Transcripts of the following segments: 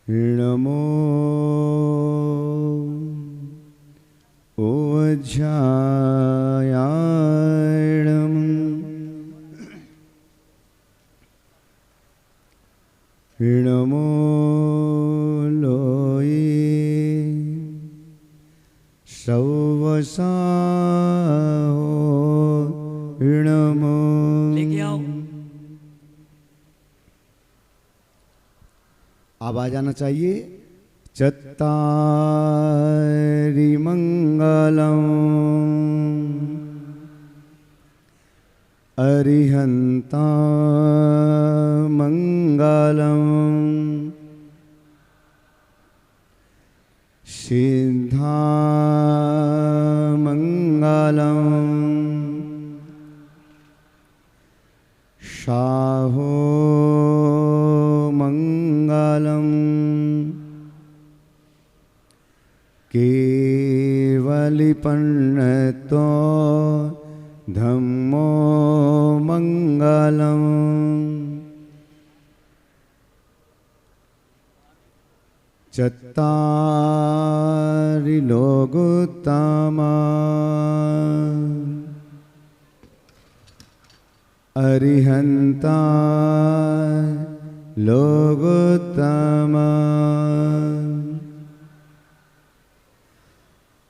नमो ओझायाणं नमो लोये सौवसाहो नमो। लेके आओ। अब आ जाना चाहिए। चत्तारि मंगलम अरिहंता मंगलम सिद्धा मंगलम शाहो मंगलम केवलिपन्नतो धम्मो मंगलम चत्तारि लोकोत्तमा अरिहंता लोकोत्तमा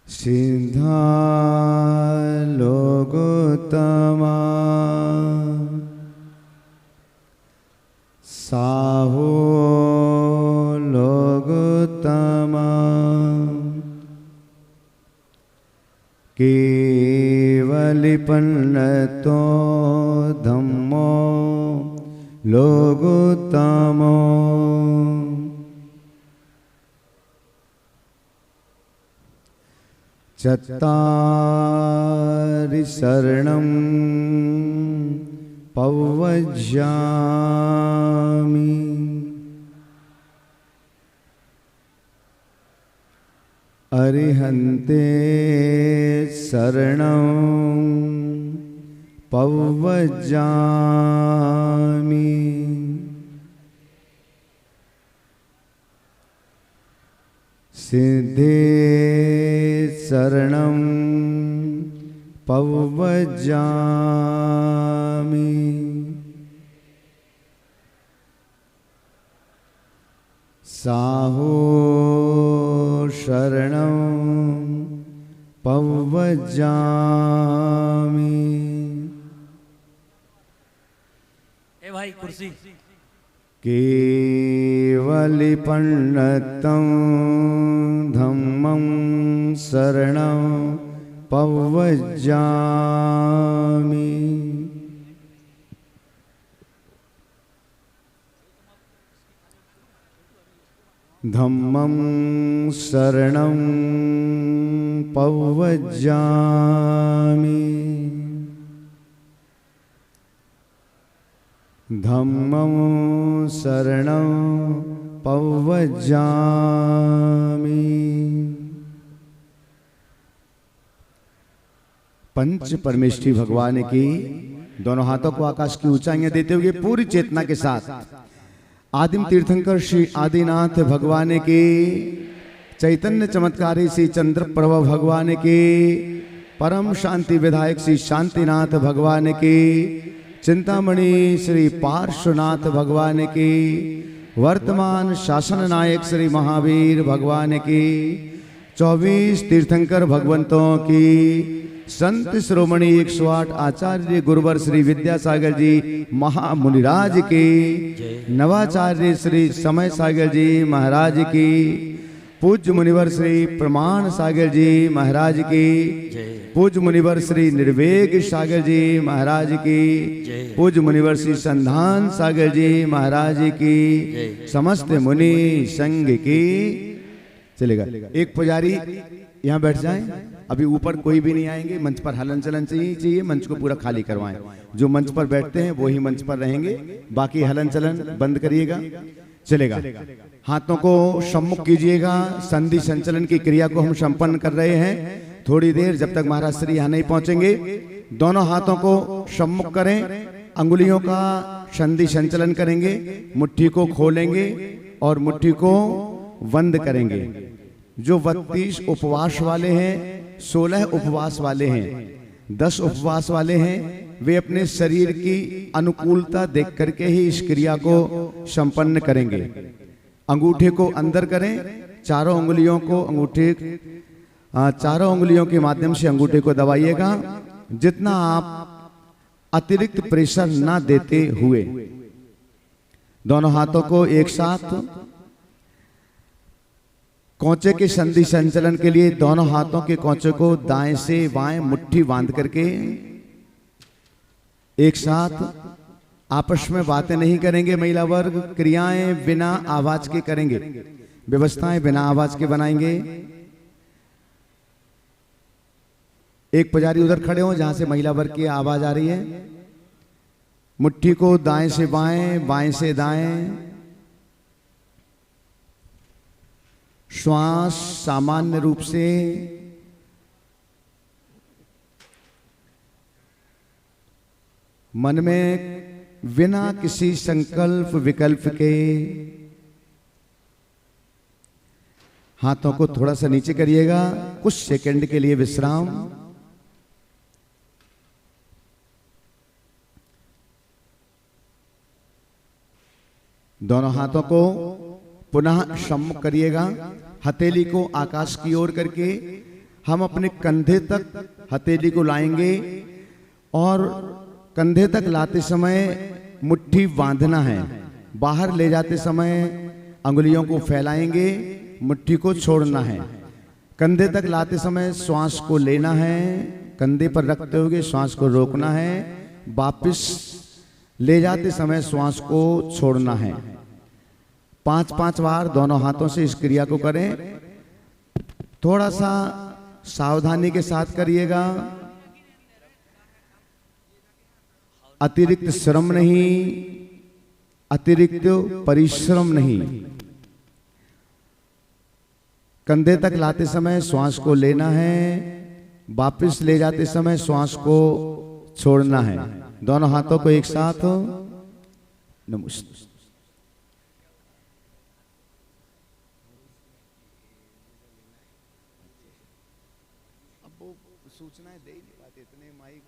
सिद्धा लोकोत्तमा साहो लोकोत्तमा केवलिपन्नतो धम्मो लोकोत्तमो चत्तारि शरणं पवज्यामि अरिहन्ते शरणं पवज्जामि सिद्धे शरणं पवज्जामि साहो शरणं पवज्जामि। ए भाई कुर्सी। केवलिपन्नतं धम्मं शरणं पवज्जामि धम्मं शरणं पवज्जामि धम्मं शरणं पवज्जामि। पंच परमेष्ठी भगवान की दोनों हाथों को आकाश की ऊंचाइयां देते हुए पूरी चेतना के साथ आदिम तीर्थंकर श्री आदिनाथ भगवान के चैतन्य चमत्कारी श्री चंद्र प्रभा भगवान के परम शांति विधायक श्री शांतिनाथ भगवान के चिंतामणि श्री पार्श्वनाथ भगवान के वर्तमान शासन नायक श्री महावीर भगवान के 24 तीर्थंकर भगवंतों की संत श्रोमणी 108 आचार्य गुरुवर श्री विद्यासागर जी महामुनिराज के नवाचार्य श्री समय सागर जी महाराज की पूज्य मुनिवर श्री प्रमाण सागर जी महाराज की पूज्य मुनिवर श्री निर्वेग सागर जी महाराज की पूज्य मुनिवर श्री संधान सागर जी महाराज की समस्त मुनि संघ की। चलेगा। एक पुजारी यहाँ बैठ जाएं। अभी ऊपर कोई भी नहीं आएंगे। मंच पर हलन चलन चाहिए। मंच को पूरा खाली करवाएं। जो मंच पर बैठते हैं वो ही मंच पर रहेंगे। बाकी हलन चलन बंद करिएगा। चलेगा। हाथों को सम्मुख कीजिएगा। संधि संचलन की क्रिया को हम संपन्न कर रहे हैं। थोड़ी देर जब तक महाराज श्री यहाँ नहीं पहुंचेंगे दोनों हाथों को सम्मुख करें। अंगुलियों का संधि संचलन करेंगे, मुट्ठी को खोलेंगे और मुट्ठी को बंद करेंगे। जो 32 उपवास वाले हैं, 16 उपवास वाले हैं, 10 उपवास वाले हैं, वे अपने शरीर की अनुकूलता देख करके ही इस क्रिया को संपन्न करेंगे। अंगूठे को अंदर करें, चारों उंगलियों को चारों उंगलियों के माध्यम से अंगूठे को दबाइएगा। जितना आप अतिरिक्त प्रेशर ना देते हुए दोनों हाथों को एक साथ कौचे के संधि संचलन के लिए दोनों हाथों के कौचे को दाएं से बाएं मुट्ठी बांध करके एक साथ आपस में बातें नहीं करेंगे। महिला वर्ग क्रियाएं बिना आवाज के करेंगे, व्यवस्थाएं बिना आवाज के बनाएंगे। एक पुजारी उधर खड़े हो जहां से महिला वर्ग की आवाज आ रही है। मुट्ठी को दाएं से बाएं, बाएं से दाएं। श्वास सामान्य रूप से मन में बिना किसी संकल्प विकल्प के हाथों को थोड़ा सा नीचे करिएगा। कुछ सेकंड के लिए विश्राम। दोनों हाथों को पुनः सम्मुख करिएगा। हथेली को आकाश की ओर करके हम अपने कंधे तक हथेली को लाएंगे और कंधे तक लाते समय मुट्ठी बांधना है। बाहर ले जाते समय अंगुलियों को फैलाएंगे, मुट्ठी को छोड़ना है। कंधे तक लाते समय श्वास को लेना है, कंधे पर रखते हुए श्वास को रोकना है। वापस ले जाते समय श्वास को छोड़ना है। 5-5 बार दोनों हाथों से इस क्रिया को करें। थोड़ा सा सावधानी के साथ करिएगा। अतिरिक्त श्रम नहीं, अतिरिक्त परिश्रम नहीं। कंधे तक लाते समय श्वास को लेना है, वापस ले जाते समय श्वास को छोड़ना है। दोनों हाथों को एक साथ नमस्ते। सूचनाएं दे नहीं पाते इतने माइक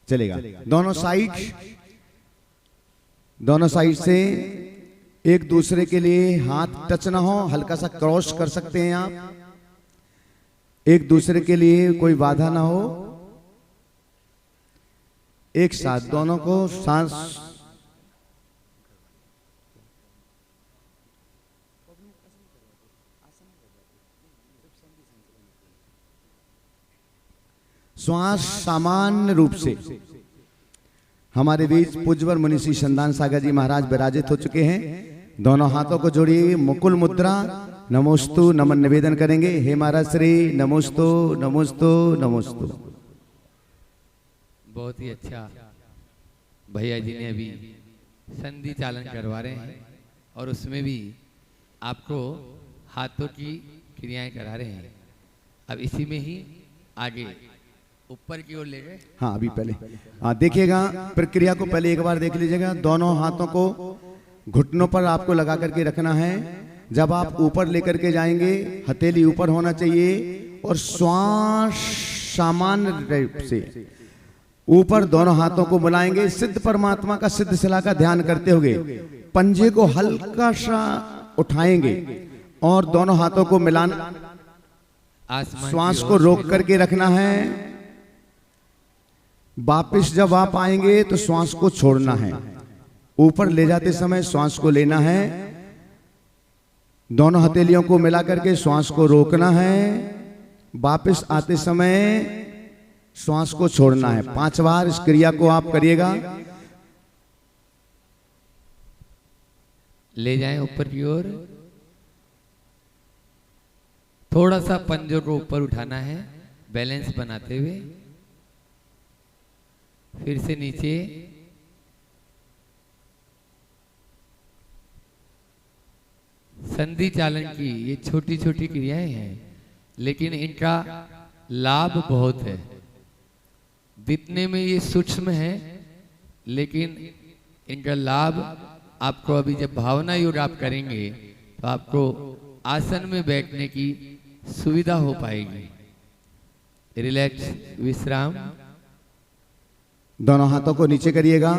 चलेगा। दोनों साइड से एक दूसरे के लिए हाथ टच ना हो, हल्का सा क्रॉस कर सकते हैं आप। एक दूसरे के लिए कोई बाधा ना हो। एक साथ दोनों को सांस श्वास सामान्य रूप से हमारे बीच पूज्यवर मुनि श्री संदान सागर जी महाराज विराजित हो चुके हैं। दोनों हाथों को जोड़िए, मुकुल मुद्रा नमोस्तु नमन निवेदन करेंगे। हे महाराज श्री नमोस्तु नमोस्तु नमोस्तु। बहुत ही अच्छा भैया जी ने अभी संधि चालन करवा रहे हैं और उसमें भी आपको हाथों की क्रियाएं करा रहे हैं। अब इसी में ही आगे ऊपर की ओर ले गए। हाँ अभी पहले देखिएगा प्रक्रिया को पहले एक बार देख लीजिएगा। दोनों हाथों को घुटनों पर आपको लगा करके रखना है। जब आप ऊपर लेकर के जाएंगे हथेली ऊपर होना चाहिए और श्वास सामान्य रूप से ऊपर दोनों हाथों को बुलाएंगे। सिद्ध परमात्मा का सिद्ध शिला का ध्यान करते हुए पंजे को हल्का सा उठाएंगे और दोनों हाथों को मिलाना, श्वास को रोक करके रखना है। वापिस जब आप आएंगे तो श्वास को छोड़ना है। ऊपर ले जाते समय श्वास को लेना है। दोनों हथेलियों को मिला करके श्वास को रोकना है। वापिस आते समय श्वास को छोड़ना है। 5 बार इस क्रिया को आप करिएगा। ले जाएं ऊपर की ओर। थोड़ा सा पंजों को ऊपर उठाना है बैलेंस बनाते हुए। फिर से नीचे। संधि चालन की ये छोटी छोटी क्रियाएं हैं, लेकिन इनका लाभ बहुत है। दिखने में ये सूक्ष्म है, लेकिन इनका लाभ आपको अभी जब भावना योग आप करेंगे तो आपको आसन में बैठने की सुविधा हो पाएगी। रिलैक्स, विश्राम। दोनों हाथों को नीचे करिएगा,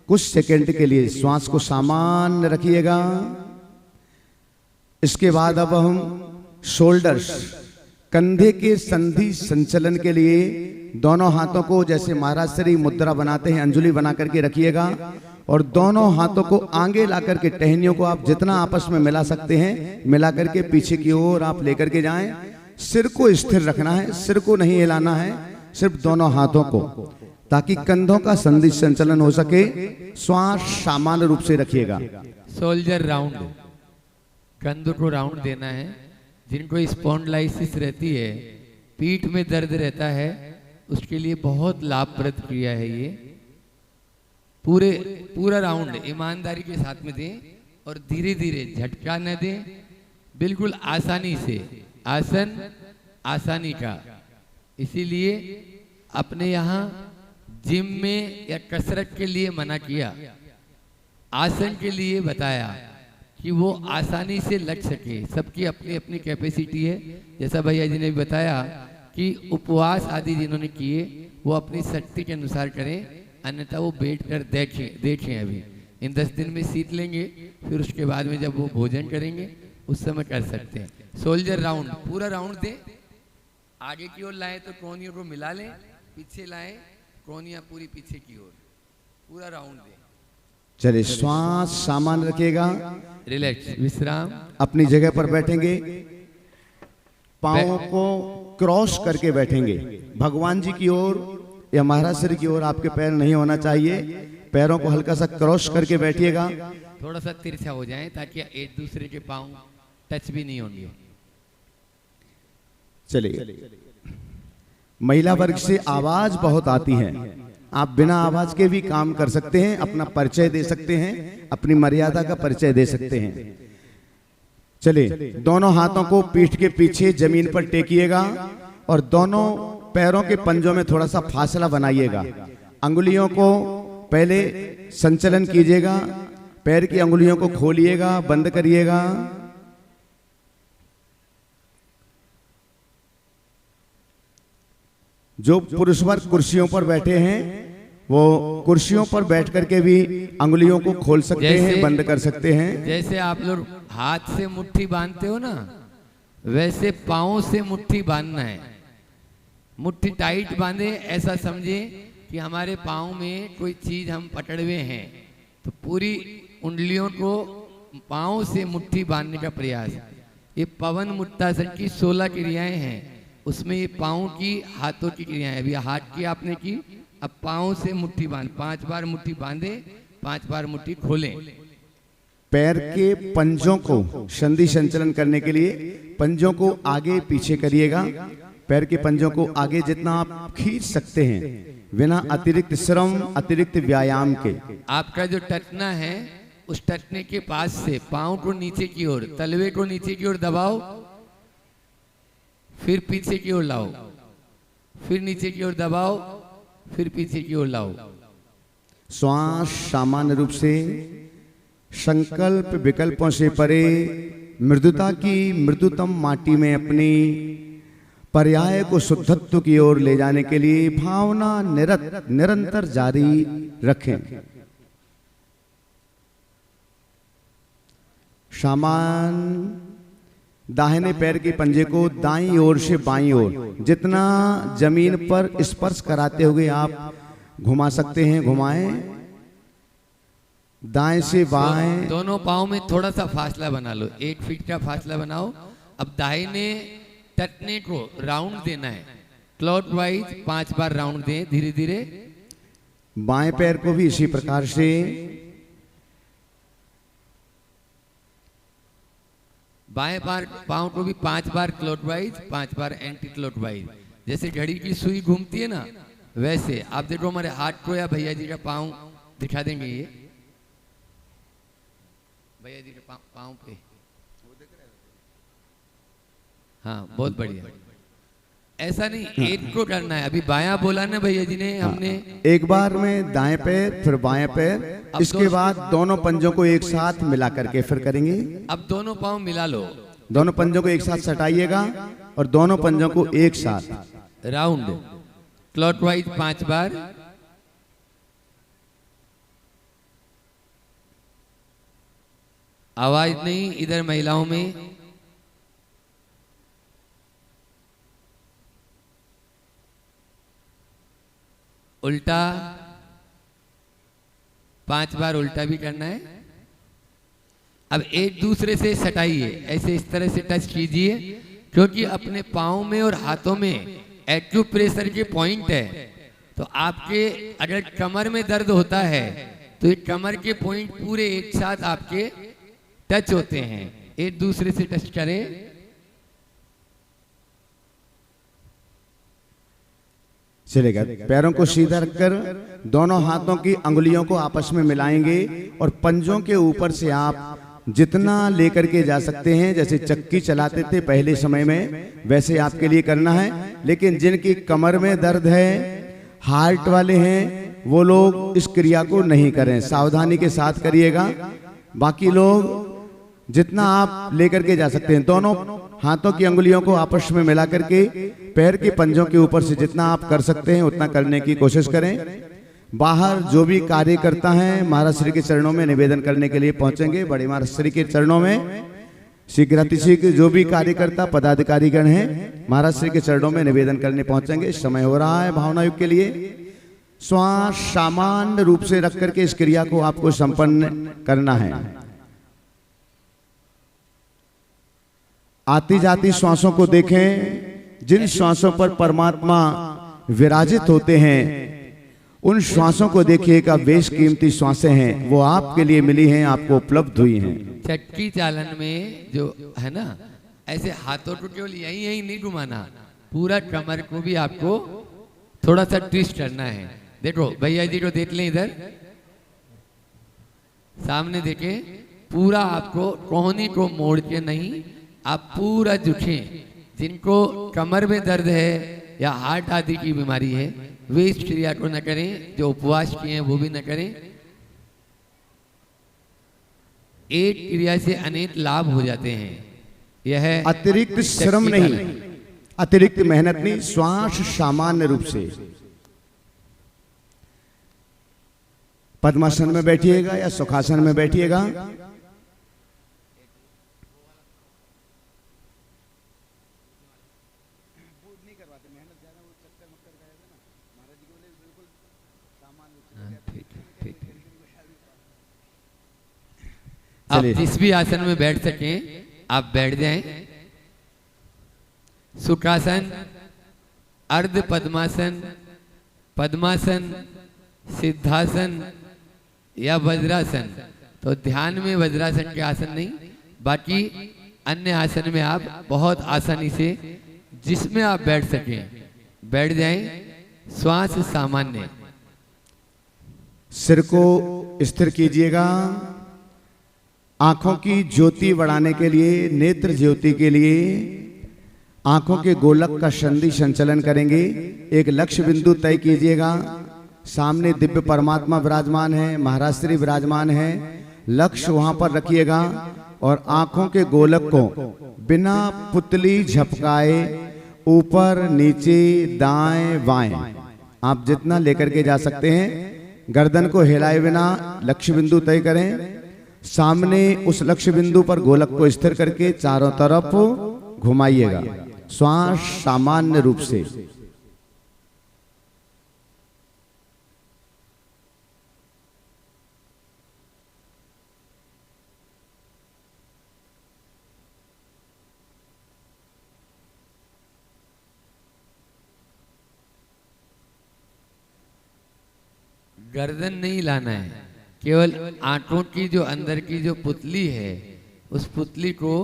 कुछ सेकंड के लिए श्वास को सामान्य रखिएगा। इसके बाद अब हम शोल्डर्स, कंधे के संधि संचलन के लिए दोनों हाथों को जैसे महाराष्ट्री मुद्रा बनाते हैं, अंजुली बना करके रखिएगा और दोनों हाथों को आगे ला करके टहनियों को आप जितना आपस में मिला सकते हैं मिला करके पीछे की ओर आप लेकर के जाएं। सिर को स्थिर रखना है, सिर को नहीं हिलाना है, सिर्फ दोनों हाथों को, ताकि कंधों का संधि संचलन हो सके। श्वास सामान्य रूप से रखिएगा। सोल्जर राउंड, कंधों को राउंड देना है। जिनको स्पॉन्डिलाइसिस रहती है, पीठ में दर्द रहता है, उसके लिए बहुत लाभप्रद क्रिया है ये। पूरा राउंड ईमानदारी के साथ में दें और धीरे धीरे झटका न दें, बिल्कुल आसानी से। आसन आसानी का, इसीलिए अपने यहाँ जिम में या कसरत के लिए मना किया, आसन के लिए बताया कि वो आसानी से लग सके। सबकी अपनी अपनी कैपेसिटी है। जैसा भैया जी ने भी बताया कि उपवास आदि जिन्होंने किए वो अपनी शक्ति के अनुसार करें, अन्यथा वो बैठ कर देखें। अभी इन 10 दिन में सीख लेंगे, फिर उसके बाद में जब वो भोजन करेंगे उस समय कर सकते हैं। सोल्जर राउंड, पूरा राउंड दें। आगे की ओर लाएं तो कोहनियों को मिला लें, पीछे लाएं कोहनियां पूरी पीछे की ओर, पूरा राउंड दें। चलिए, श्वास सामान्य रखिएगा। रिलैक्स, विश्राम। अपनी जगह पर बैठेंगे, पांवों को क्रॉस करके बैठेंगे। भगवान जी की ओर या महाराज श्री की ओर आपके पैर नहीं होना चाहिए। पैरों को हल्का सा क्रॉस करके बैठिएगा। थोड़ा सा तिरछा हो जाए ताकि एक दूसरे के पांव टच भी नहीं होंगे। चलिए, महिला वर्ग से आवाज बहुत आती है, आप बिना आवाज के भी काम कर सकते हैं, अपना परिचय दे सकते हैं, अपनी मर्यादा का परिचय दे सकते हैं। चलिए, दोनों हाथों को पीठ के पीछे जमीन पर टेकिएगा और दोनों पैरों के पंजों में थोड़ा सा फासला बनाइएगा। अंगुलियों को पहले संचलन कीजिएगा, पैर की अंगुलियों को खोलिएगा, बंद करिएगा। जो पुरुष वर्ग कुर्सियों पर बैठे हैं वो कुर्सियों पर बैठ करके भी अंगुलियों को खोल सकते हैं, बंद कर सकते हैं। जैसे आप लोग हाथ से मुट्ठी बांधते हो ना, वैसे पाँव से मुट्ठी बांधना है। मुट्ठी टाइट बांधे, ऐसा समझे कि हमारे पाँव में कोई चीज हम पकड़े हुए हैं, तो पूरी उंगलियों को पाँव से मुट्ठी बांधने का प्रयास। ये पवन मुक्तासन की 16 क्रियाएं हैं, उसमें ये पाँव की, हाथों की क्रियाएं। अभी हाथ की आपने की, अब पाँव से मुट्ठी बांध, 5 बार मुट्ठी बांधे, 5 बार मुट्ठी खोलें। पैर के पंजों को संधि संचलन करने के लिए पंजों को आगे पीछे करिएगा। पैर के पंजों को आगे जितना आप खींच सकते हैं, बिना अतिरिक्त श्रम, अतिरिक्त व्यायाम के। आपका जो टटना है, उस टटने के पास से पाँव को नीचे की ओर, तलवे को नीचे की ओर दबाओ, फिर पीछे की ओर लाओ, फिर नीचे की ओर दबाओ, फिर पीछे की ओर लाओ। श्वास सामान्य रूप से, संकल्प विकल्पों से परे, मृदुता की मृदुतम माटी में अपनी पर्याय को शुद्धत्व की ओर ले जाने के लिए भावना निरंतर जारी रखें। सामान दाहिने पैर के पंजे को दाईं ओर से बाईं ओर जितना जमीन पर स्पर्श कराते हुए आप घुमा सकते हैं, घुमाएं। दाएं से बाएं, दोनों पाँव में थोड़ा सा फासला बना लो, 1 फीट का फासला बनाओ। अब दाहिने टटने को राउंड देना है, क्लॉकवाइज 5 बार राउंड दें धीरे धीरे। बाएं पैर को भी इसी प्रकार से, बाएं पाँव को भी 5 बार क्लॉकवाइज, 5 बार एंटी क्लॉकवाइज। जैसे घड़ी की सुई घूमती है ना, वैसे आप देखो हमारे हाथ को, या भैया जी का पाँव दिखा देंगे, ये भैया जी के पाँव पे, हाँ बहुत बढ़िया। ऐसा नहीं, एक को करना है। अभी बायां बोला ना भैया जी ने, हमने एक बार में दाएं पैर फिर बाएं पैर, इसके बाद दोनों पंजों को एक साथ मिला करके फिर करेंगे। अब दोनों पाँव मिला लो, दोनों पंजों को एक साथ सटाइएगा और दोनों पंजों को एक साथ राउंड क्लॉकवाइज 5 बार। आवाज नहीं इधर महिलाओं में। उल्टा 5 बार उल्टा भी करना है। अब एक दूसरे से सटाइए, ऐसे इस तरह से टच कीजिए, क्योंकि अपने पाँव में और हाथों में एक्यूप्रेशर के पॉइंट है। तो आपके अगर कमर में दर्द होता है तो ये कमर के पॉइंट पूरे एक साथ आपके टच होते हैं। एक दूसरे से टच करें। चलेगा। पैरों को सीधा रखकर दोनों हाथों की अंगुलियों को आपस में मिलाएंगे और पंजों के ऊपर से आप जितना लेकर के जा सकते हैं, जैसे चक्की चलाते थे पहले समय में, वैसे आपके लिए करना है। लेकिन जिनकी कमर में दर्द है, हार्ट वाले हैं, वो लोग इस क्रिया को नहीं करें, सावधानी के साथ करिएगा। बाकी लोग जितना आप लेकर के जा सकते हैं, दोनों हाथों की अंगुलियों को आपस में मिला करके पैर के पंजों के ऊपर से जितना आप कर सकते हैं उतना करने की कोशिश करें। बाहर जो भी कार्य करता है महाराज श्री के चरणों में निवेदन करने के लिए पहुंचेंगे। बड़े महाराज श्री के चरणों में शीघ्र जो भी कार्यकर्ता पदाधिकारीगण हैं महाराज श्री के चरणों में निवेदन करने पहुंचेंगे। समय हो रहा है भावना युग के लिए। श्वास सामान्य रूप से रख करके इस क्रिया को आपको संपन्न करना है। आती जाती श्वासों को देखें। जिन श्वासों पर परमात्मा विराजित होते हैं उन श्वासों को देखिए का बेश कीमती श्वासें हैं, वो आपके लिए मिली हैं, आपको उपलब्ध हुई हैं। चक्की चालन में जो है ना, ऐसे हाथों को केवल यही यही नहीं घुमाना, पूरा कमर को भी आपको थोड़ा सा ट्विस्ट करना है। देखो भैया जी को देख लें, इधर सामने देखें, पूरा आपको कोहनी को मोड़ के नहीं, आप पूरा झुकें। जिनको कमर में दर्द है या हार्ट आदि की बीमारी है वे इस क्रिया को न करें, जो उपवास किए हैं वो भी न करें। एक क्रिया से अनेक लाभ हो जाते हैं। यह अतिरिक्त श्रम नहीं, अतिरिक्त मेहनत नहीं, श्वास सामान्य रूप से। पद्मासन में बैठिएगा या सुखासन में बैठिएगा। आप जिस भी आसन में बैठ सकें आप बैठ जाएं। सुखासन, अर्ध पद्मासन, पद्मासन, सिद्धासन या वज्रासन। तो ध्यान में वज्रासन के आसन नहीं, बाकी अन्य आसन में आप बहुत आसानी से जिसमें आप बैठ सकें बैठ जाएं। श्वास सामान्य। सिर को स्थिर कीजिएगा। आंखों की ज्योति बढ़ाने के लिए, नेत्र ज्योति के लिए आंखों के गोलक का संधि संचलन करेंगे। एक लक्ष्य बिंदु तय कीजिएगा। सामने दिव्य परमात्मा विराजमान है, महाराज श्री विराजमान है। लक्ष्य वहां पर रखिएगा और आंखों के गोलक को बिना पुतली झपकाए ऊपर नीचे दाएं बाएं आप जितना लेकर के जा सकते हैं। गर्दन को हिलाए बिना लक्ष्य बिंदु तय करें। सामने उस लक्ष्य बिंदु पर गोलक को स्थिर करके चारों तरफ घुमाइएगा। श्वास सामान्य रूप से। गर्दन नहीं लाना है, केवल आंखों की जो अंदर की जो पुतली है उस पुतली को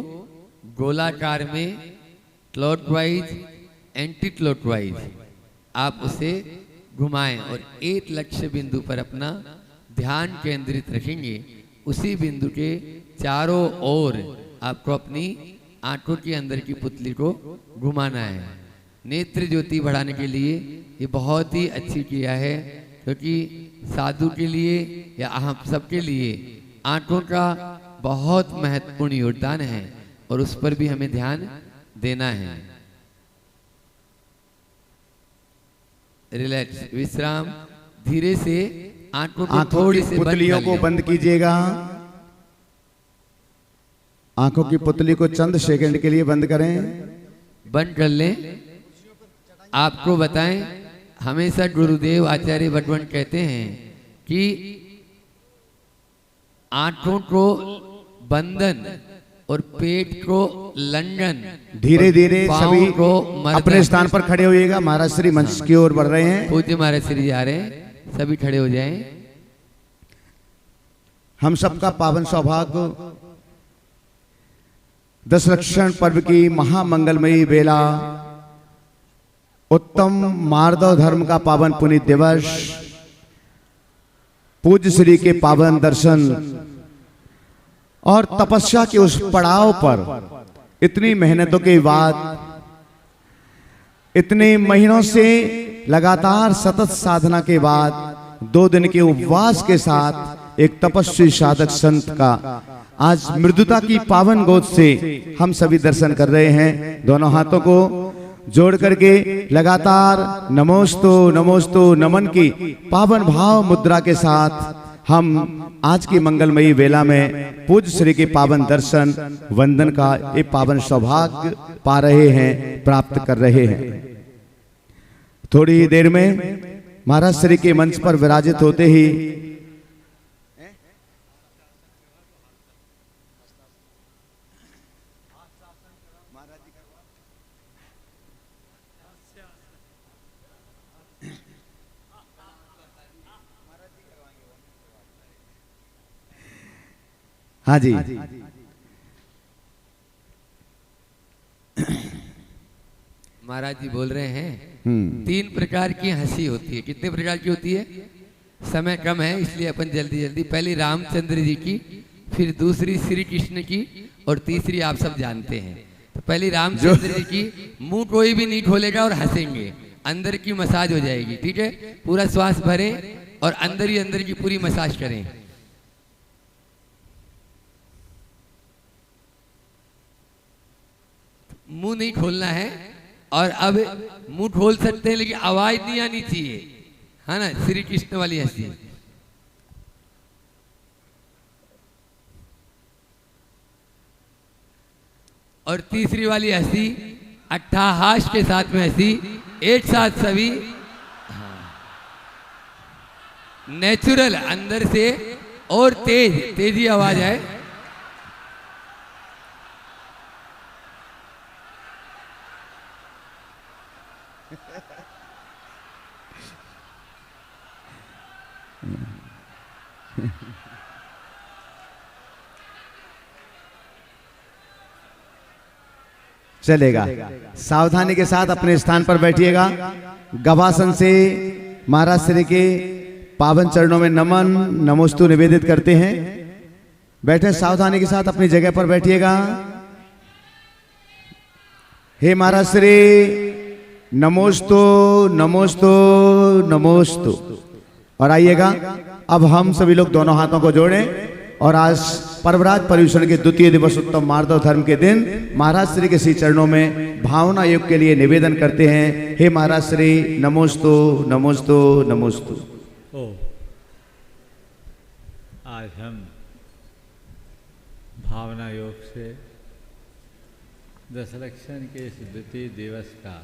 गोलाकार में क्लॉकवाइज एंटी क्लॉकवाइज आप उसे घुमाएं और एक लक्ष्य बिंदु पर अपना ध्यान केंद्रित रखेंगे। उसी बिंदु के चारों ओर आपको अपनी आंखों के अंदर की पुतली को घुमाना है। नेत्र ज्योति बढ़ाने के लिए ये बहुत ही अच्छी क्रिया है, क्योंकि साधु के लिए या हम सबके लिए आंखों का बहुत महत्वपूर्ण योगदान है और उस पर भी हमें ध्यान देना है। रिलैक्स, विश्राम, धीरे से आंखों को थोड़ी से पुतलियों को बंद कीजिएगा। आंखों की पुतली को चंद सेकंड के लिए बंद करें। बंद कर लें। आपको बताएं, हमेशा गुरुदेव आचार्य भगवान कहते हैं कि आंखों को बंधन और पेट को लंघन, धीरे धीरे सभी को अपने स्थान पर खड़े होइएगा। महाराज श्री मंच की ओर बढ़ रहे हैं। पूज्य महाराज श्री जा रहे हैं, सभी खड़े हो जाएं। हम सबका पावन सौभाग्य दशलक्षण पर्व की महामंगलमयी बेला, उत्तम मार्दव धर्म का पावन पुनीत दिवस, पूज्य श्री के पावन दर्शन और तपस्या के उस पड़ाव पर इतनी मेहनतों के बाद, इतने महीनों से लगातार सतत साधना के बाद 2 दिन के उपवास के साथ एक तपस्वी साधक संत का आज मृदुता की पावन गोद से हम सभी दर्शन कर रहे हैं। दोनों हाथों को जोड़ करके लगातार नमोस्तु नमोस्तु नमन की पावन भाव मुद्रा के साथ हम आज की मंगलमयी वेला में पूज्य श्री के पावन दर्शन वंदन का ये पावन सौभाग्य पा रहे हैं, प्राप्त कर रहे हैं। थोड़ी ही देर में महाराज श्री के मंच पर विराजित होते ही हाँ जी, महाराज जी बोल रहे हैं 3 प्रकार की हंसी होती है। कितने प्रकार की होती है? समय कम है इसलिए अपन जल्दी जल्दी, पहली रामचंद्र जी की, फिर दूसरी श्री कृष्ण की और तीसरी आप सब जानते हैं। तो पहली रामचंद्र जी की, मुंह कोई भी नहीं खोलेगा और हंसेंगे, अंदर की मसाज हो जाएगी। ठीक है, पूरा श्वास भरें और अंदर ही अंदर की पूरी मसाज करें। मुंह नहीं खोलना है और अब मुंह खोल सकते हैं लेकिन आवाज नहीं आनी चाहिए, है ना, श्री कृष्ण वाली हंसी। और तीसरी वाली हंसी अट्ठाहास के साथ में हंसी, एक साथ सभी नेचुरल अंदर से और तेजी आवाज आए। चलेगा। सावधानी के साथ अपने स्थान पर बैठिएगा। गवासन से महाराज श्री के पावन चरणों में नमन नमोस्तु निवेदित करते हैं। बैठे सावधानी के साथ अपनी जगह पर बैठिएगा। हे महाराज श्री नमोस्तु नमोस्तु नमोस्तु। और आइएगा, अब हम सभी लोग दोनों हाथों को जोड़ें और आज पर्वराज पर्यूषण के द्वितीय दिवस उत्तम मार्दव धर्म के दिन महाराज श्री के श्री चरणों में भावना योग के लिए निवेदन करते हैं। हे महाराज श्री नमोस्तु नमोस्तु नमोस्तु। आज हम भावना योग से दशलक्षण के इस द्वितीय दिवस का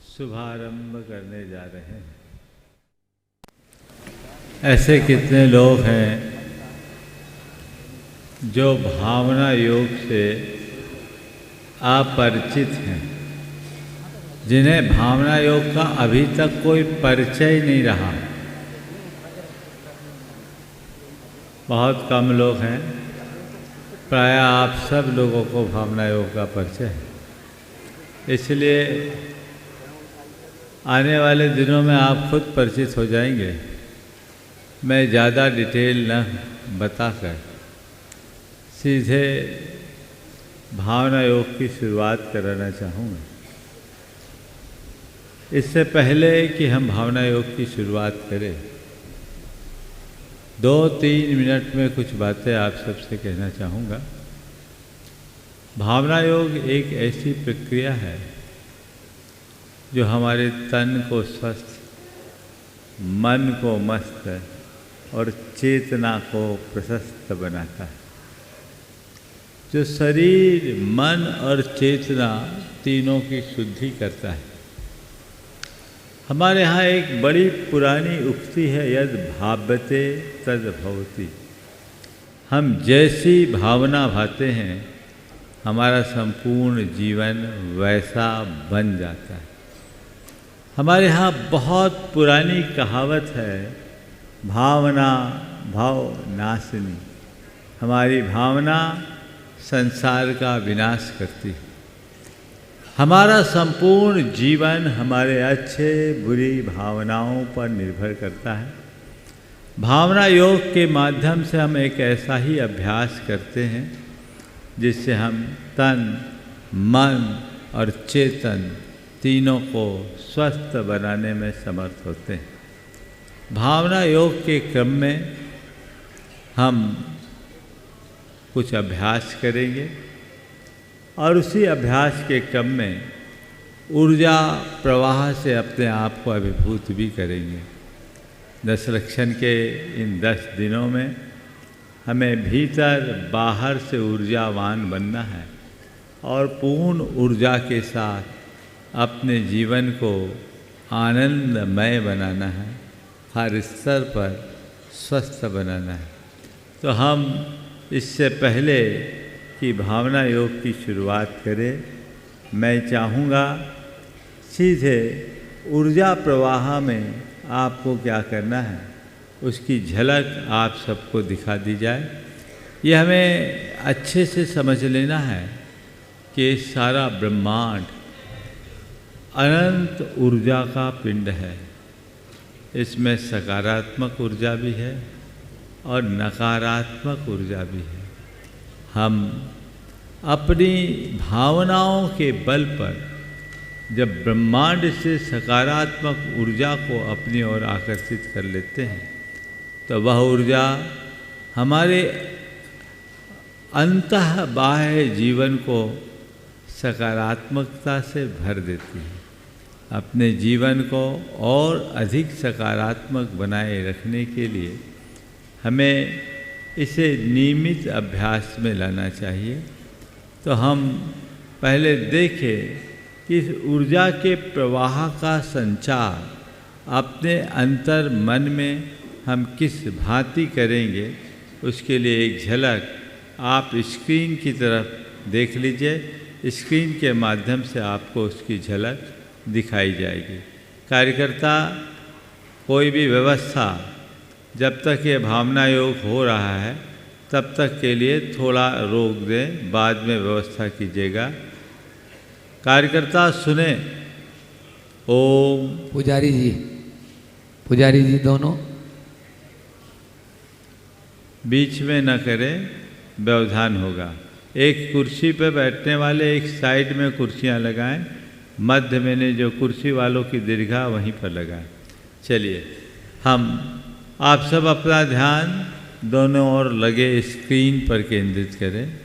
शुभारंभ करने जा रहे हैं। ऐसे कितने लोग हैं जो भावना योग से अपरिचित हैं, जिन्हें भावना योग का अभी तक कोई परिचय ही नहीं रहा। बहुत कम लोग हैं, प्रायः आप सब लोगों को भावना योग का परिचय है। इसलिए आने वाले दिनों में आप खुद परिचित हो जाएंगे। मैं ज़्यादा डिटेल न बताकर सीधे भावना योग की शुरुआत कराना चाहूँगा। इससे पहले कि हम भावना योग की शुरुआत करें, 2-3 मिनट में कुछ बातें आप सबसे कहना चाहूँगा। भावना योग एक ऐसी प्रक्रिया है जो हमारे तन को स्वस्थ, मन को मस्त और चेतना को प्रशस्त बनाता है। जो शरीर, मन और चेतना तीनों की शुद्धि करता है। हमारे यहाँ एक बड़ी पुरानी उक्ति है, यद भाव्यते तद भवति। हम जैसी भावना भाते हैं हमारा संपूर्ण जीवन वैसा बन जाता है। हमारे यहाँ बहुत पुरानी कहावत है, भावना भाव नाशिनी। हमारी भावना संसार का विनाश करती है। हमारा संपूर्ण जीवन हमारे अच्छे बुरी भावनाओं पर निर्भर करता है। भावना योग के माध्यम से हम एक ऐसा ही अभ्यास करते हैं जिससे हम तन, मन और चेतन तीनों को स्वस्थ बनाने में समर्थ होते हैं। भावना योग के क्रम में हम कुछ अभ्यास करेंगे और उसी अभ्यास के क्रम में ऊर्जा प्रवाह से अपने आप को अभिभूत भी करेंगे। दशलक्षण के इन 10 दिनों में हमें भीतर बाहर से ऊर्जावान बनना है और पूर्ण ऊर्जा के साथ अपने जीवन को आनंदमय बनाना है, हर स्तर पर स्वस्थ बनाना है। तो हम इससे पहले कि भावना योग की शुरुआत करें, मैं चाहूँगा सीधे ऊर्जा प्रवाह में आपको क्या करना है उसकी झलक आप सबको दिखा दी जाए। ये हमें अच्छे से समझ लेना है कि सारा ब्रह्मांड अनंत ऊर्जा का पिंड है। इसमें सकारात्मक ऊर्जा भी है और नकारात्मक ऊर्जा भी है। हम अपनी भावनाओं के बल पर जब ब्रह्मांड से सकारात्मक ऊर्जा को अपनी ओर आकर्षित कर लेते हैं तो वह ऊर्जा हमारे अंतः बाह्य जीवन को सकारात्मकता से भर देती है। अपने जीवन को और अधिक सकारात्मक बनाए रखने के लिए हमें इसे नियमित अभ्यास में लाना चाहिए। तो हम पहले देखें कि इस ऊर्जा के प्रवाह का संचार अपने अंतर मन में हम किस भांति करेंगे उसके लिए एक झलक आप स्क्रीन की तरफ देख लीजिए। स्क्रीन के माध्यम से आपको उसकी झलक दिखाई जाएगी। कार्यकर्ता कोई भी व्यवस्था जब तक ये भावना योग हो रहा है तब तक के लिए थोड़ा रोक दें, बाद में व्यवस्था कीजिएगा। कार्यकर्ता सुने। ओम। पुजारी जी दोनों बीच में न करें, व्यवधान होगा। एक कुर्सी पर बैठने वाले एक साइड में कुर्सियां लगाएं, मध्य में ने जो कुर्सी वालों की दीर्घा वहीं पर लगाएं। चलिए हम आप सब अपना ध्यान दोनों ओर लगे स्क्रीन पर केंद्रित करें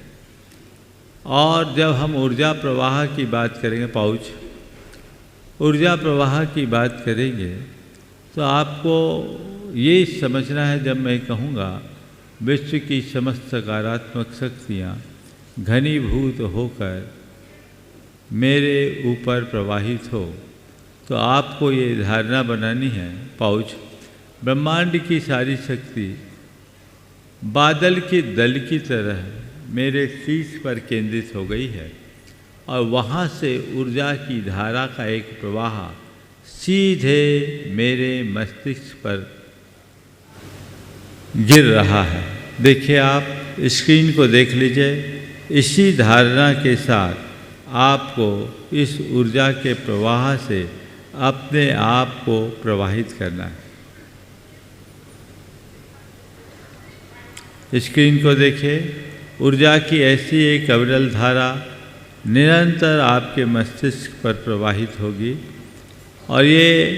और जब हम ऊर्जा प्रवाह की बात करेंगे, ऊर्जा प्रवाह की बात करेंगे तो आपको ये समझना है, जब मैं कहूँगा विश्व की समस्त सकारात्मक शक्तियाँ घनीभूत होकर मेरे ऊपर प्रवाहित हो, तो आपको ये धारणा बनानी है ब्रह्मांड की सारी शक्ति बादल के दल की तरह मेरे शीश पर केंद्रित हो गई है और वहाँ से ऊर्जा की धारा का एक प्रवाह सीधे मेरे मस्तिष्क पर गिर रहा है। देखिए, आप स्क्रीन को देख लीजिए। इसी धारणा के साथ आपको इस ऊर्जा के प्रवाह से अपने आप को प्रवाहित करना है। स्क्रीन को देखिए ऊर्जा की ऐसी एक अविरल धारा निरंतर आपके मस्तिष्क पर प्रवाहित होगी और ये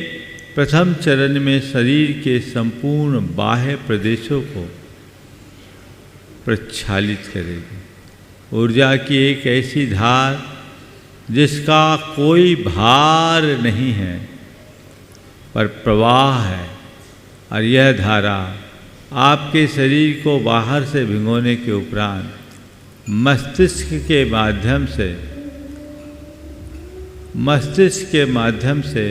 प्रथम चरण में शरीर के संपूर्ण बाह्य प्रदेशों को प्रक्षालित करेगी। ऊर्जा की एक ऐसी धार जिसका कोई भार नहीं है पर प्रवाह है, और यह धारा आपके शरीर को बाहर से भिगोने के उपरांत मस्तिष्क के माध्यम से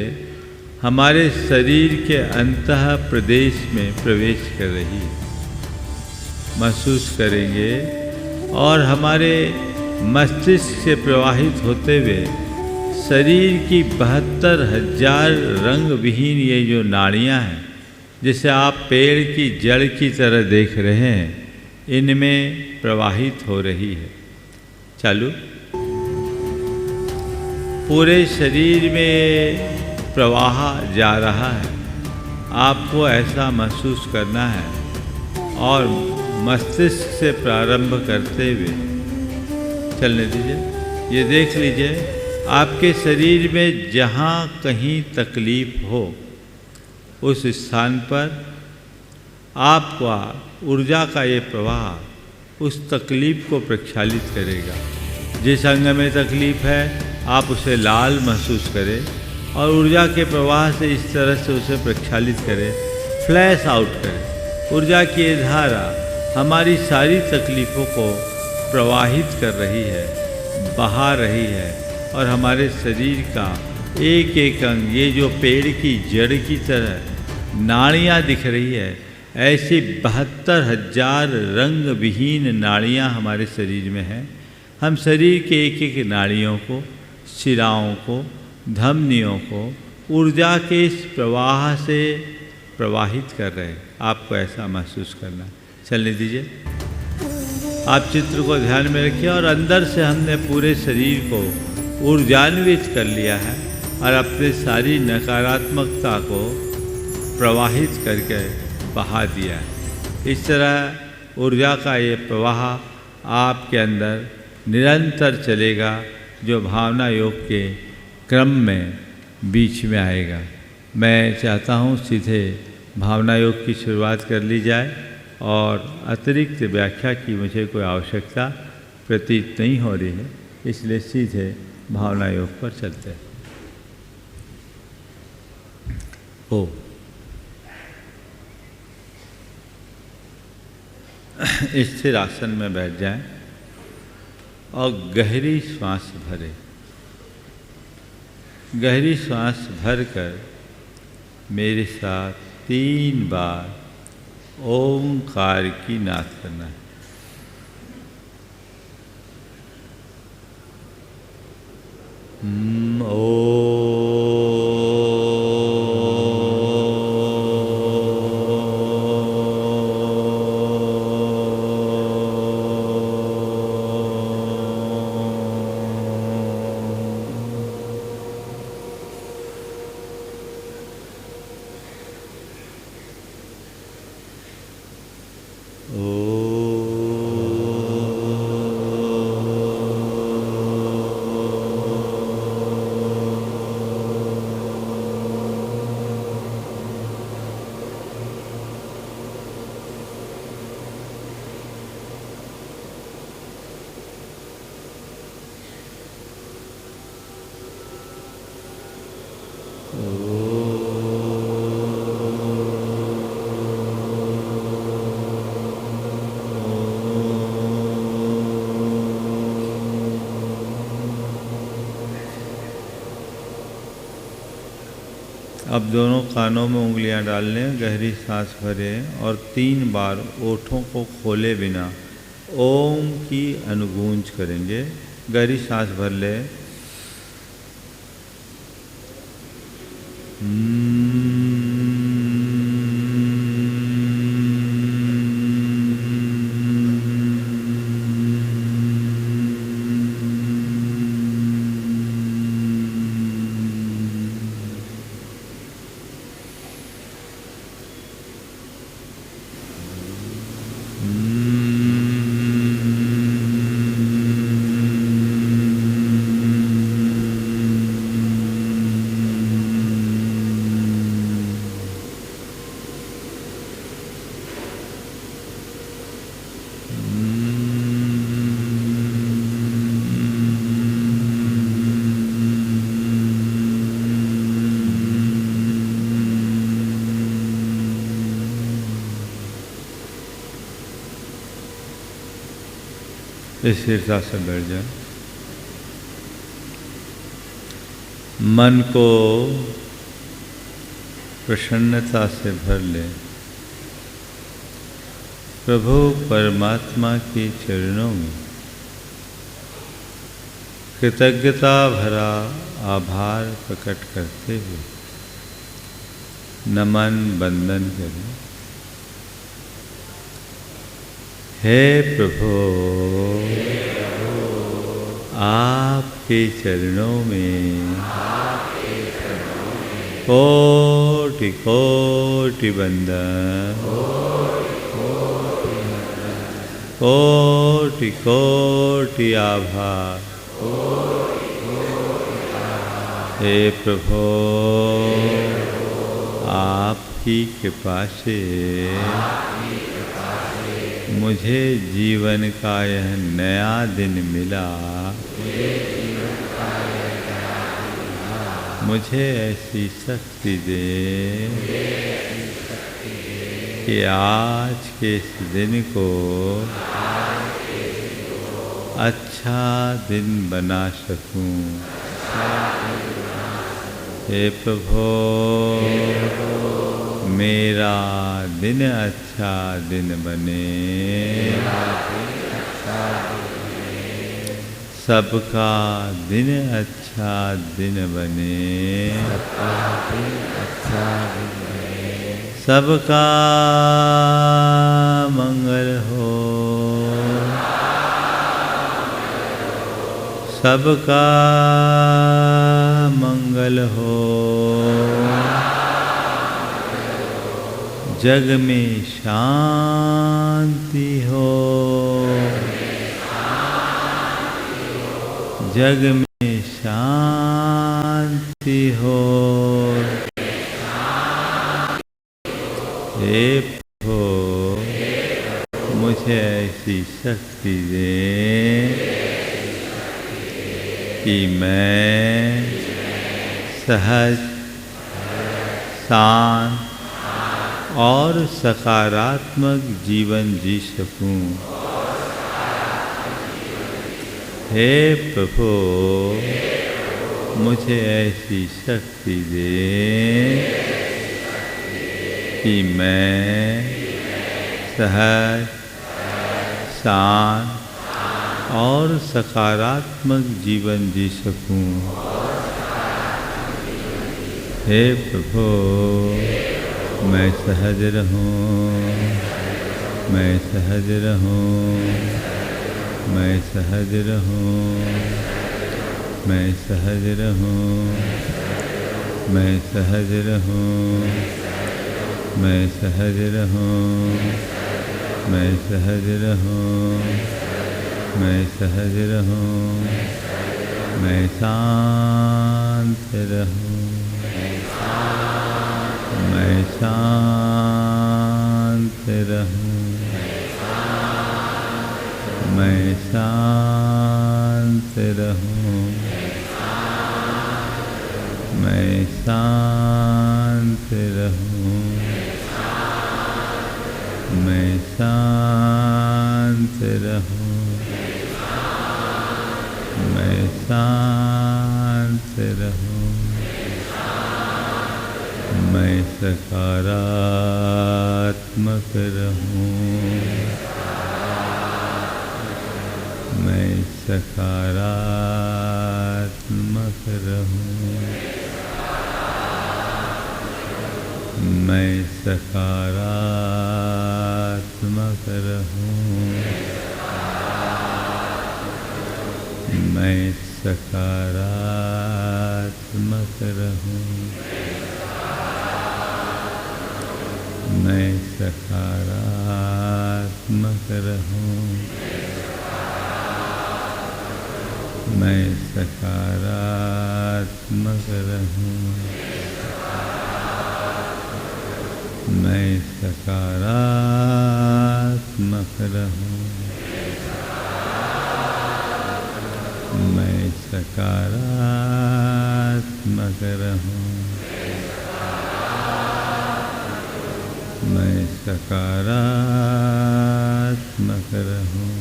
हमारे शरीर के अंतः प्रदेश में प्रवेश कर रही है। महसूस करेंगे और हमारे मस्तिष्क से प्रवाहित होते हुए शरीर की 72,000 रंग विहीन ये जो नाड़ियाँ हैं, जिसे आप पेड़ की जड़ की तरह देख रहे हैं, इनमें प्रवाहित हो रही है। चालू। पूरे शरीर में प्रवाह जा रहा है, आपको ऐसा महसूस करना है और मस्तिष्क से प्रारंभ करते हुए चलने दीजिए। ये देख लीजिए आपके शरीर में जहाँ कहीं तकलीफ हो उस स्थान पर आपका ऊर्जा का ये प्रवाह उस तकलीफ को प्रक्षालित करेगा। जिस अंग में तकलीफ है आप उसे लाल महसूस करें और ऊर्जा के प्रवाह से इस तरह से उसे प्रक्षालित करें, फ्लैश आउट करें। ऊर्जा की ये धारा हमारी सारी तकलीफ़ों को प्रवाहित कर रही है, बहा रही है और हमारे शरीर का एक एक अंग, ये जो पेड़ की जड़ की तरह नाड़ियाँ दिख रही है, ऐसी 72,000 रंग विहीन नाड़ियाँ हमारे शरीर में हैं। हम शरीर के एक एक नाड़ियों को, शिराओं को, धमनियों को ऊर्जा के इस प्रवाह से प्रवाहित कर रहे हैं। आपको ऐसा महसूस करना। चलने दीजिए। आप चित्र को ध्यान में रखिए और अंदर से हमने पूरे शरीर को ऊर्जान्वित कर लिया है और अपने सारी नकारात्मकता को प्रवाहित करके बहा दिया है। इस तरह ऊर्जा का ये प्रवाह आपके अंदर निरंतर चलेगा, जो भावना योग के क्रम में बीच में आएगा। मैं चाहता हूँ सीधे भावना योग की शुरुआत कर ली जाए और अतिरिक्त व्याख्या की मुझे कोई आवश्यकता प्रतीत नहीं हो रही है, इसलिए सीधे भावना योग पर चलते हैं। ओ स्थिर आसन में बैठ जाएं और गहरी श्वास भरें। गहरी श्वास भरकर मेरे साथ 3 बार ओंकार की नाद करना है। अब दोनों कानों में उंगलियां डाल लें, गहरी सांस भरें और 3 बार ओठों को खोले बिना ओम की अनुगूंज करेंगे। गहरी सांस भर लें। स्थिरता से बैठ जाए। मन को प्रसन्नता से भर ले। प्रभु परमात्मा के चरणों में कृतज्ञता भरा आभार प्रकट करते हुए नमन बंदन करें। हे प्रभु, आपके चरणों में कोटि कोटि वंदन, कोटि कोटि आभार। हे प्रभु, आपकी कृपा से मुझे जीवन का यह नया दिन मिला। मुझे ऐसी शक्ति दे कि आज के इस दिन को अच्छा दिन बना सकूं। हे प्रभु, मेरा दिन अच्छा दिन बने, सबका दिन अच्छा दिन बने, सबका मंगल हो, सबका मंगल हो। जग में शांति हो, जग में शांति हो। हे प्रभु, मुझे ऐसी शक्ति दे कि मैं सहज, शांत और सकारात्मक जीवन जी सकूं। हे प्रभु, मुझे ऐसी शक्ति दे कि मैं सहज, शांत और सकारात्मक जीवन जी सकूं। हे प्रभु, मैं सहज रहूं, मैं सहज रहूं, मैं सहज रहूं, मैं सहज रहूं, मैं सहज रहूं, मैं सहज रहूं, मैं सहज रहूं, मैं सहज रहूं, मैं शांत रहूं, मैं शांत रहूं, मैं शांत रहूं, मैं शांत रहूं, मैं शांत रहूं, मैं शांत रहूं, मैं सकारात्मक रहूं, मैं सकारात्मक रहूं, मैं सकारात्मक रहूं, मैं सकारात्मक रहूं, मैं सकारात्मक रहूं, मैं सकारात्मक रहूं, मैं सकारात्मक रहूं, मैं सकारात्मक रहूं, मैं सकारात्मक रहूं,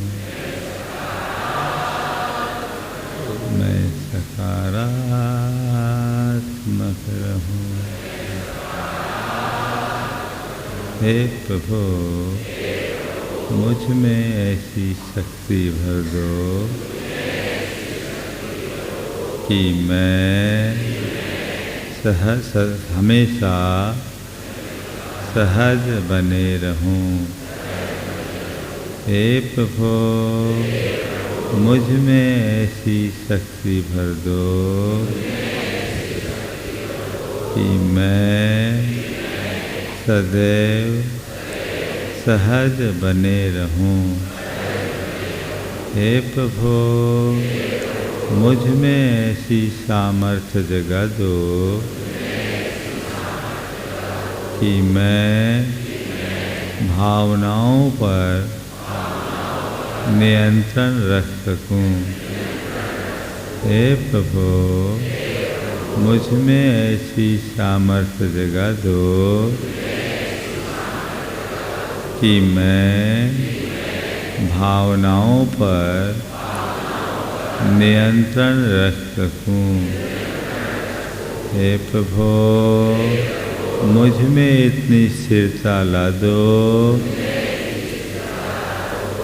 हे प्रभु मुझ में ऐसी शक्ति भर दो कि मैं हमेशा सहज बने रहूं। हे प्रभु मुझ में ऐसी शक्ति भर दो कि मैं सदैव सहज बने रहूं। हे प्रभु मुझ में ऐसी सामर्थ्य जगा दो कि मैं भावनाओं पर नियंत्रण रख सकूं। हे प्रभु मुझ में ऐसी सामर्थ्य जगा दो कि मैं भावनाओं पर नियंत्रण रख सकूं। हे प्रभु मुझ में इतनी स्थिरता ला दो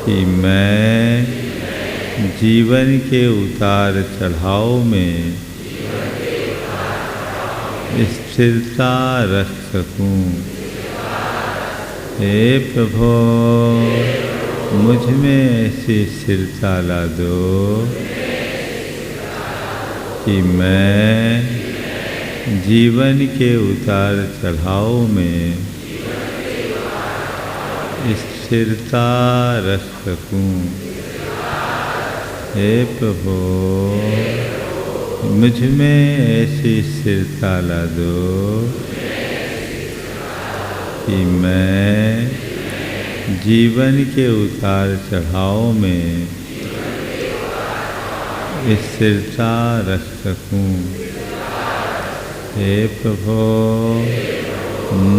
कि मैं जीवन के उतार चढ़ाव में स्थिरता रख सकूं। हे प्रभु मुझ में ऐसी स्थिरता ला दो कि मैं जीवन के उतार चढ़ाव में स्थिरता रख सकूं। हे प्रभु मुझ में ऐसी स्थिरता ला दो कि मैं जीवन के उतार चढ़ाव में स्थिरता रख सकूं। हे प्रभु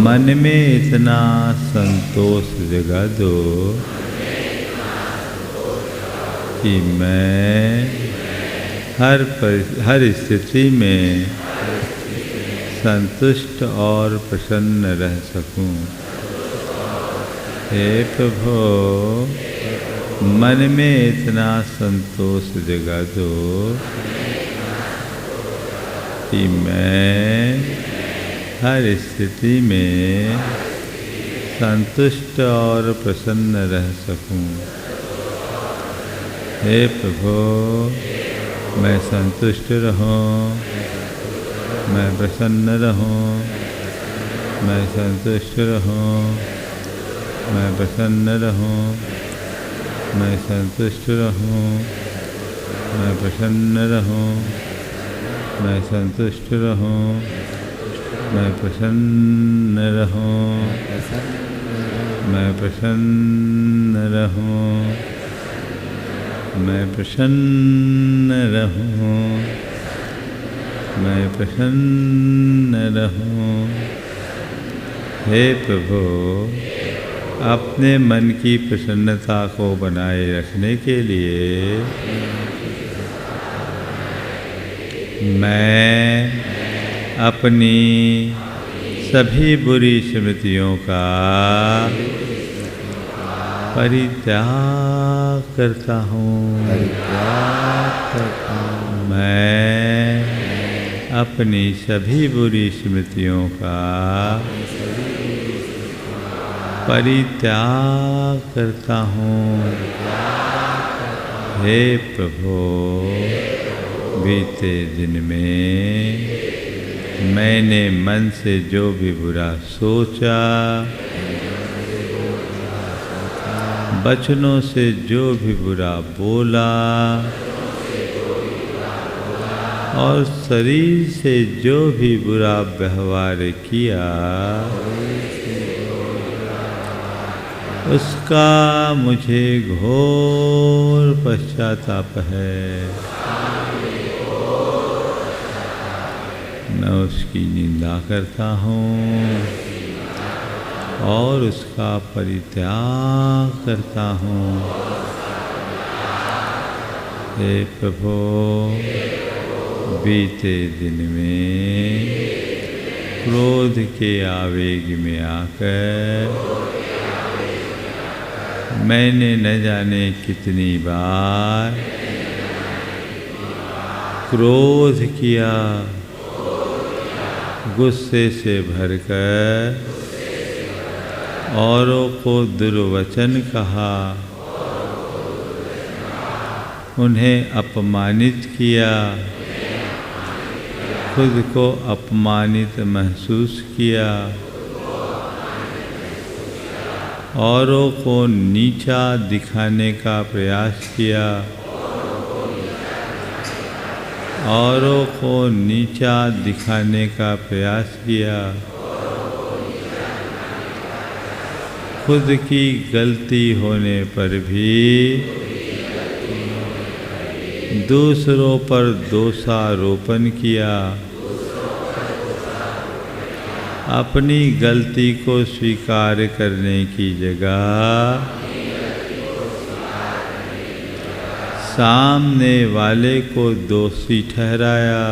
मन में इतना संतोष जगा दो कि मैं हर स्थिति में संतुष्ट और प्रसन्न रह सकूं। हे प्रभु मन में इतना संतोष जगा दो कि मैं हर स्थिति में संतुष्ट और प्रसन्न रह सकूं। हे प्रभु मैं संतुष्ट रहूं, मैं प्रसन्न रहूं, मैं संतुष्ट रहूं, मैं प्रसन्न रहूं, मैं संतुष्ट रहूं, मैं प्रसन्न रहूं, मैं संतुष्ट रहूं, मैं प्रसन्न रहूं, मैं प्रसन्न रहूं, मैं प्रसन्न रहूं, मैं प्रसन्न रहूं। हे प्रभु अपने मन की प्रसन्नता को बनाए रखने के लिए मैं अपनी सभी बुरी स्मृतियों का परित्याग करता हूँ। मैं अपनी सभी बुरी स्मृतियों का परित्याग करता हूँ। हे प्रभु बीते दिन में मैंने मन से जो भी बुरा सोचा, वचनों से जो भी बुरा बोला और शरीर से जो भी बुरा व्यवहार किया, उसका मुझे घोर पश्चाताप है। मैं उसकी निंदा करता हूँ और उसका परित्याग करता हूँ। हे प्रभु बीते दिन में क्रोध के आवेग में आकर मैंने न जाने कितनी बार क्रोध किया, गुस्से से भरकर औरों को दुर्वचन कहा, उन्हें अपमानित किया, खुद को अपमानित महसूस किया, औरों को नीचा दिखाने का प्रयास किया, औरों को नीचा दिखाने का प्रयास किया, खुद की गलती होने पर भी दूसरों पर दोषारोपण किया, अपनी गलती को स्वीकार करने की जगह सामने वाले को दोषी ठहराया,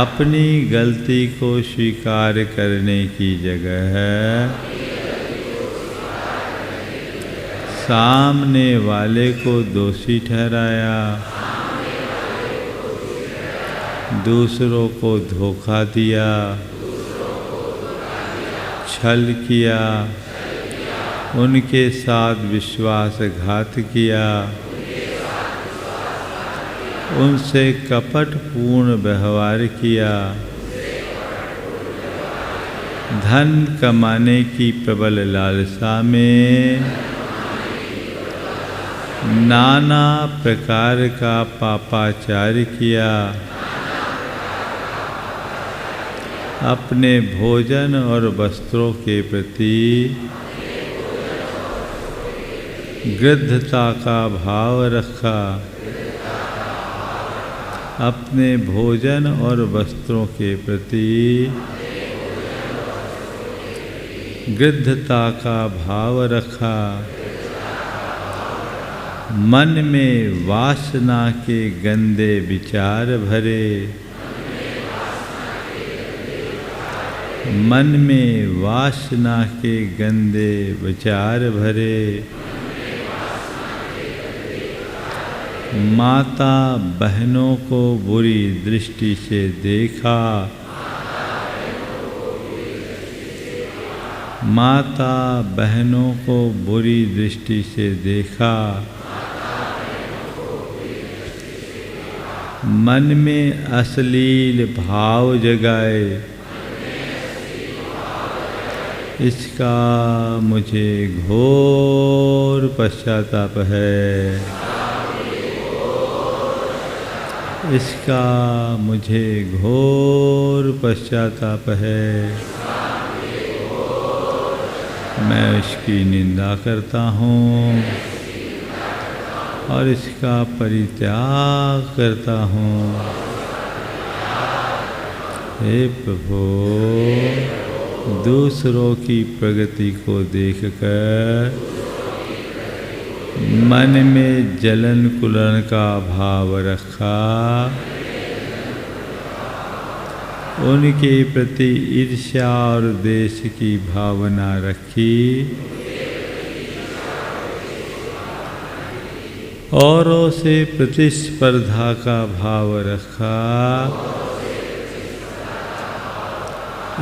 अपनी गलती को स्वीकार करने की जगह सामने वाले को दोषी ठहराया, दूसरों को धोखा दिया, छल किया, उनके साथ विश्वासघात किया, उनसे कपटपूर्ण व्यवहार किया, धन कमाने की प्रबल लालसा में नाना प्रकार का पापाचार किया, अपने भोजन और वस्त्रों के प्रति गृद्धता का भाव रखा, अपने भोजन और वस्त्रों के प्रति गृद्धता का भाव रखा, मन में वासना के गंदे विचार भरे, मन में वासना के गंदे विचार भरे, माता बहनों को बुरी दृष्टि से देखा, माता बहनों को बुरी दृष्टि से देखा, मन में अश्लील भाव जगाए, इसका मुझे घोर पश्चाताप है, इसका मुझे घोर पश्चाताप है, मैं इसकी निंदा करता हूँ और इसका परित्याग करता हूँ। हे प्रभु, दूसरों की प्रगति को देखकर मन में जलन कुलन का भाव रखा, उनके प्रति ईर्ष्या और द्वेष की भावना रखी, औरों से प्रतिस्पर्धा का भाव रखा,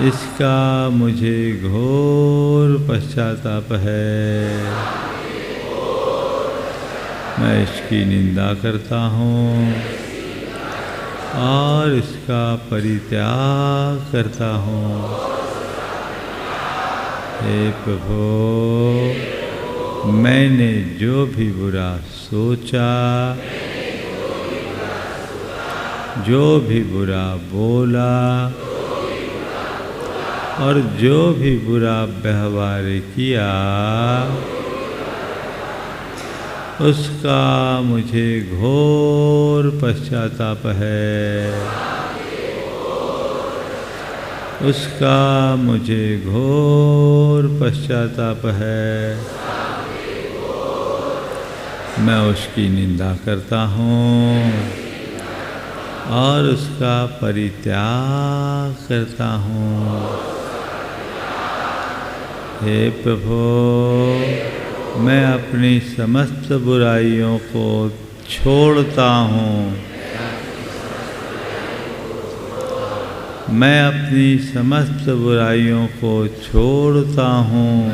इसका मुझे घोर पश्चाताप है, मैं इसकी निंदा करता हूँ और इसका परित्याग करता हूँ। हे प्रभु, मैंने जो भी बुरा सोचा, जो भी बुरा बोला और जो भी बुरा व्यवहार किया, उसका मुझे घोर पश्चाताप है, उसका मुझे घोर पश्चाताप है, मैं उसकी निंदा करता हूँ और उसका परित्याग करता हूँ। हे प्रभु, मैं अपनी समस्त बुराइयों को छोड़ता हूँ। मैं अपनी समस्त बुराइयों को छोड़ता हूँ।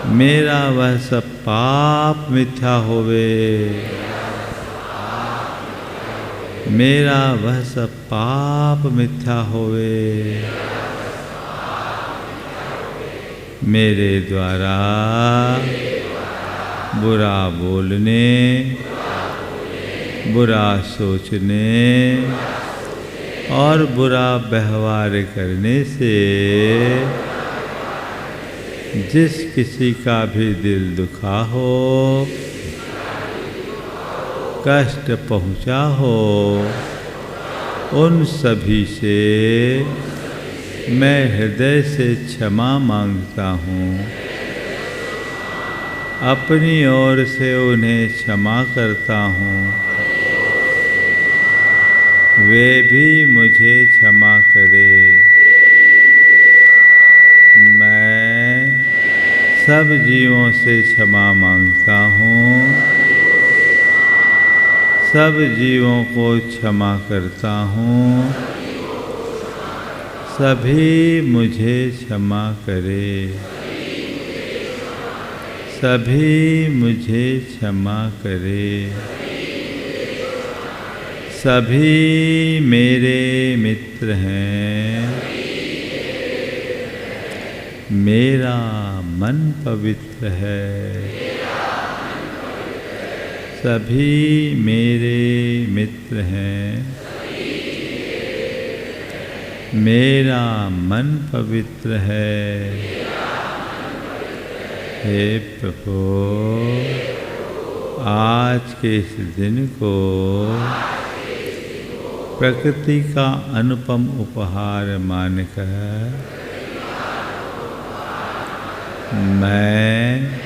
मेरा वह सब पाप मिथ्या होवे। मेरा वह सब पाप मिथ्या होवे। मेरे द्वारा बुरा बोलने, बुरा सोचने और बुरा व्यवहार करने से जिस किसी का भी दिल दुखा हो, कष्ट पहुँचा हो, उन सभी से मैं हृदय से क्षमा मांगता हूँ। अपनी ओर से उन्हें क्षमा करता हूँ। वे भी मुझे क्षमा करे। मैं सब जीवों से क्षमा मांगता हूँ। सब जीवों को क्षमा करता हूँ। सभी मुझे क्षमा करे। सभी मुझे क्षमा करे। सभी मेरे मित्र हैं। मेरा मन पवित्र है। सभी मेरे मित्र हैं। मेरा मन पवित्र है। हे प्रभु, आज के इस दिन को प्रकृति का अनुपम उपहार मानकर मैं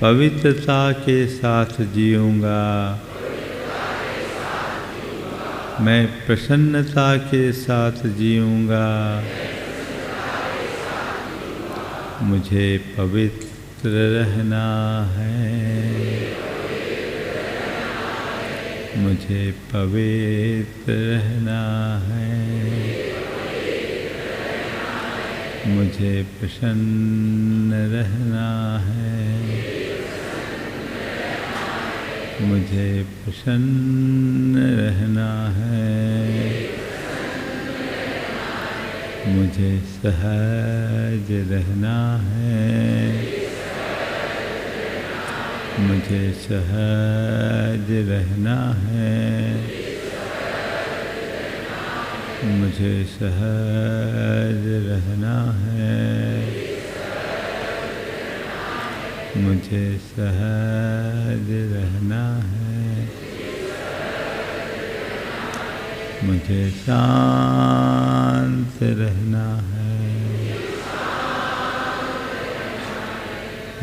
पवित्रता के साथ जीऊँगा। मैं प्रसन्नता के साथ जीऊँगा। मुझे पवित्र रहना है। मुझे पवित्र रहना है। मुझे प्रसन्न रहना है। मुझे प्रसन्न रहना है। मुझे सहज रहना है। मुझे सहज रहना है। मुझे सहज रहना है। मुझे सहज रहना है। मुझे शांत रहना है।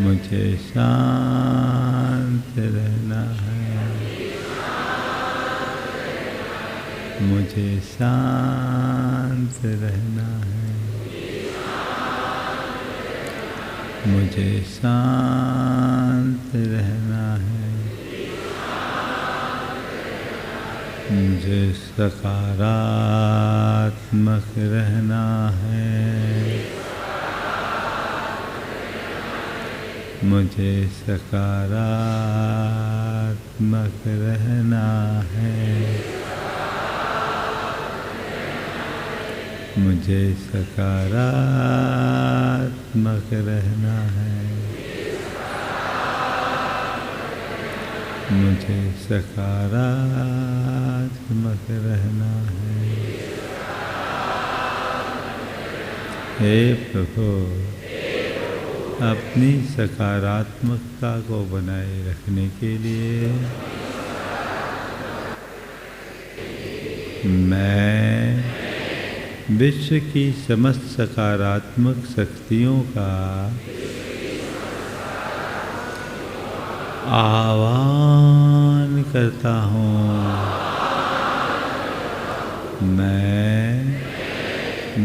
मुझे शांत रहना है। मुझे शांत रहना है। मुझे शांत रहना है। मुझे सकारात्मक रहना है। मुझे सकारात्मक रहना है। मुझे सकारात्मक रहना है। मुझे सकारात्मक रहना है। हे प्रभु, अपनी सकारात्मकता को बनाए रखने के लिए मैं विश्व की समस्त सकारात्मक शक्तियों का आह्वान करता हूँ। मैं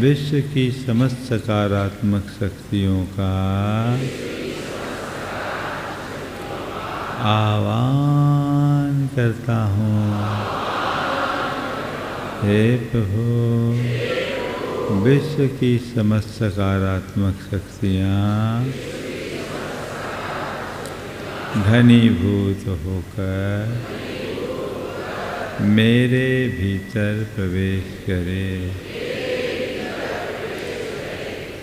विश्व की समस्त सकारात्मक शक्तियों का आह्वान करता हूँ। हे प्रभु, विश्व की समस्त सकारात्मक शक्तियाँ घनीभूत होकर मेरे भीतर प्रवेश करे।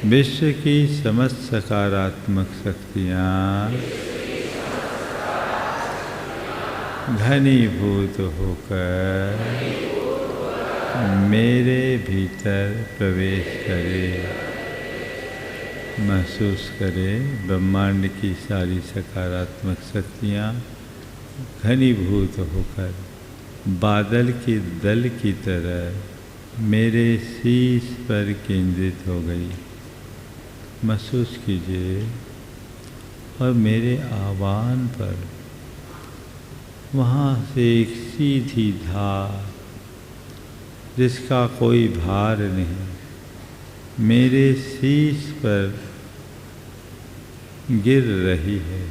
विश्व की समस्त सकारात्मक शक्तियाँ घनीभूत होकर मेरे भीतर प्रवेश करे। महसूस करें ब्रह्मांड की सारी सकारात्मक शक्तियाँ घनीभूत होकर बादल के दल की तरह मेरे शीश पर केंद्रित हो गई। महसूस कीजिए और मेरे आह्वान पर वहाँ से एक सीधी धार जिसका कोई भार नहीं मेरे शीश पर गिर रही है।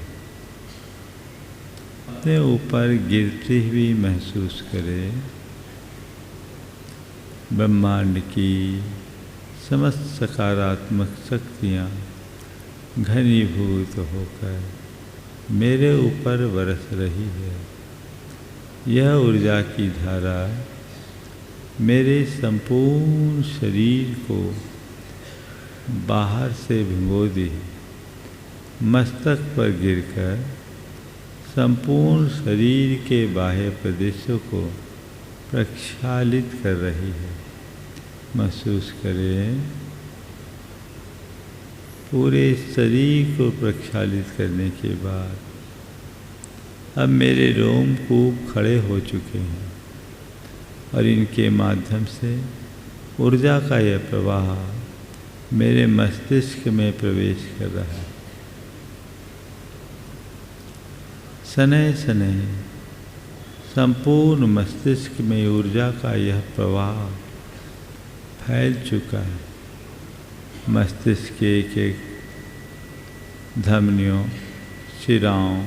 अपने ऊपर गिरती हुई महसूस करें। ब्रह्मांड की समस्त सकारात्मक शक्तियाँ घनीभूत होकर मेरे ऊपर बरस रही है। यह ऊर्जा की धारा मेरे संपूर्ण शरीर को बाहर से भिगो दी, मस्तक पर गिरकर संपूर्ण शरीर के बाह्य प्रदेशों को प्रक्षालित कर रही है। महसूस करें पूरे शरीर को प्रक्षालित करने के बाद अब मेरे रोमकूप खड़े हो चुके हैं और इनके माध्यम से ऊर्जा का यह प्रवाह मेरे मस्तिष्क में प्रवेश कर रहा है। शनैः शनैः संपूर्ण मस्तिष्क में ऊर्जा का यह प्रवाह फैल चुका है। मस्तिष्क के एक एक धमनियों, शिराओं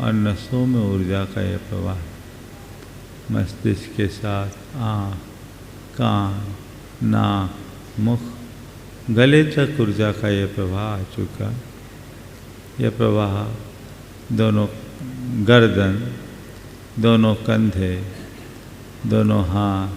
और नसों में ऊर्जा का यह प्रवाह मस्तिष्क के साथ आँख, कान, नाक, मुख, गले तक ऊर्जा का यह प्रवाह आ चुका। यह प्रवाह दोनों गर्दन, दोनों कंधे, दोनों हाथ,